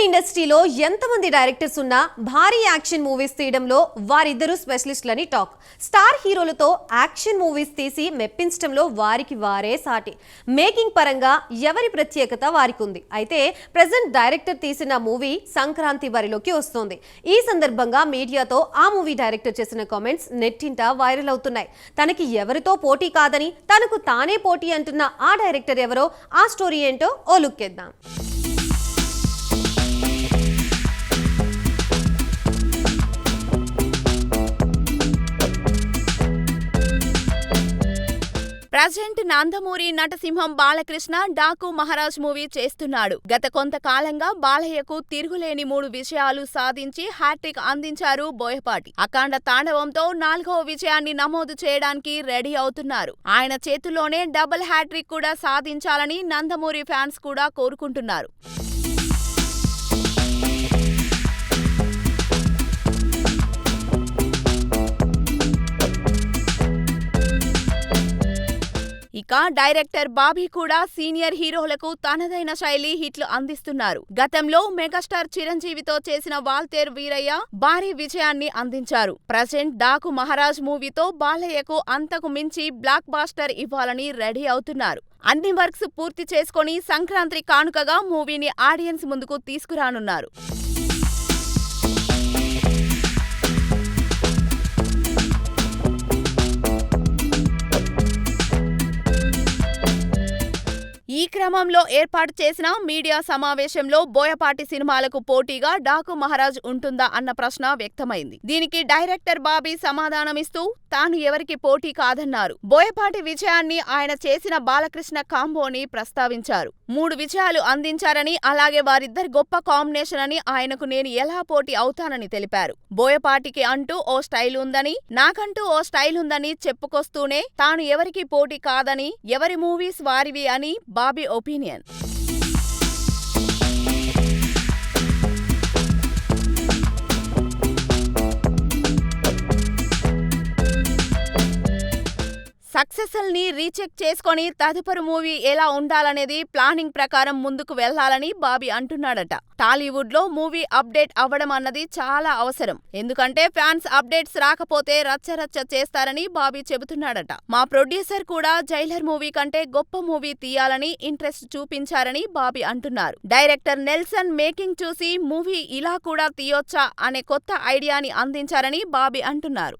ఇండస్ట్రీలో ఎంతమంది డైరెక్టర్స్ ఉన్నా భారీ యాక్షన్ మూవీస్ తీయడంలో వారిద్దరూ స్పెషలిస్టులని టాక్. స్టార్ హీరోలతో యాక్షన్ మూవీస్ తీసి మెప్పించడంలో వారికి వారే సాటి. మేకింగ్ పరంగా ఎవరి ప్రత్యేకత వారికి ఉంది. అయితే ప్రెజెంట్ డైరెక్టర్ తీసిన మూవీ సంక్రాంతి బరిలోకి వస్తోంది. ఈ సందర్భంగా మీడియాతో ఆ మూవీ డైరెక్టర్ చేసిన కామెంట్స్ నెట్టింట వైరల్ అవుతున్నాయి. తనకి ఎవరితో పోటీ కాదని తనకు తానే పోటీ అంటున్న ఆ డైరెక్టర్ ఎవరో, ఆ స్టోరీ ఏంటో ఓ లుక్ చేద్దాం. ప్రజెంట్ నందమూరి నటసింహం బాలకృష్ణ డాకు మహారాజ్ మూవీ చేస్తున్నాడు. గత కొంతకాలంగా బాలయ్యకు తిరుగులేని 3 విజయాలు సాధించి హ్యాట్రిక్ అందించారు బోయపాటి. అఖండ తాండవంతో 4వ విజయాన్ని నమోదు చేయడానికి రెడీ అవుతున్నారు. ఆయన చేతుల్లోనే డబుల్ హ్యాట్రిక్ కూడా సాధించాలని నందమూరి ఫ్యాన్స్ కూడా కోరుకుంటున్నారు. ఇక డైరెక్టర్ బాబీ కూడా సీనియర్ హీరోలకు తనదైన శైలి హిట్లు అందిస్తున్నారు. గతంలో మెగాస్టార్ చిరంజీవితో చేసిన వాల్తేరు వీరయ్య భారీ విజయాన్ని అందించారు. ప్రజెంట్ డాకు మహారాజ్ మూవీతో బాలయ్యకు అంతకు మించి బ్లాక్ బాస్టర్ ఇవ్వాలని రెడీ అవుతున్నారు. అన్ని వర్క్స్ పూర్తి చేసుకొని సంక్రాంతి కానుకగా మూవీని ఆడియన్స్ ముందుకు తీసుకురానున్నారు. ఈ క్రమంలో ఏర్పాటు చేసిన మీడియా సమావేశంలో బోయపాటి సినిమాలకు పోటీగా డాకు మహారాజ్ ఉంటుందా అన్న ప్రశ్న వ్యక్తమైంది. దీనికి డైరెక్టర్ బాబీ సమాధానమిస్తూ తాను ఎవరికి పోటీ కాదన్నారు. బోయపాటి విజయాన్ని ఆయన చేసిన బాలకృష్ణ కాంబోని ప్రస్తావించారు. 3 విజయాలు అందించారని, అలాగే వారిద్దరి గొప్ప కాంబినేషన్ అని, ఆయనకు నేను ఎలా పోటీ అవుతానని తెలిపారు. బోయపాటికి అంటూ ఓ స్టైల్ ఉందని, నాకంటూ ఓ స్టైల్ ఉందని చెప్పుకొస్తూనే తాను ఎవరికి పోటీ కాదని, ఎవరి మూవీస్ వారివి అని బాబీ ఒపీనియన్. సక్సెస్ఫుల్ ని రీచెక్ చేసుకొని తదుపరి మూవీ ఎలా ఉండాలనేది ప్లానింగ్ ప్రకారం ముందుకు వెళ్లాలని బాబీ అంటున్నాడట. టాలీవుడ్ లో మూవీ అప్డేట్ అవ్వడం అన్నది చాలా అవసరం. ఎందుకంటే ఫ్యాన్స్ అప్డేట్స్ రాకపోతే రచ్చరచ్చ చేస్తారని బాబీ చెబుతున్నాడట. మా ప్రొడ్యూసర్ కూడా జైలర్ మూవీ కంటే గొప్ప మూవీ తీయాలని ఇంట్రెస్ట్ చూపించారని బాబీ అంటున్నారు. డైరెక్టర్ నెల్సన్ మేకింగ్ చూసి మూవీ ఇలా కూడా తీయొచ్చా అనే కొత్త ఐడియాని అందించారని బాబీ అంటున్నారు.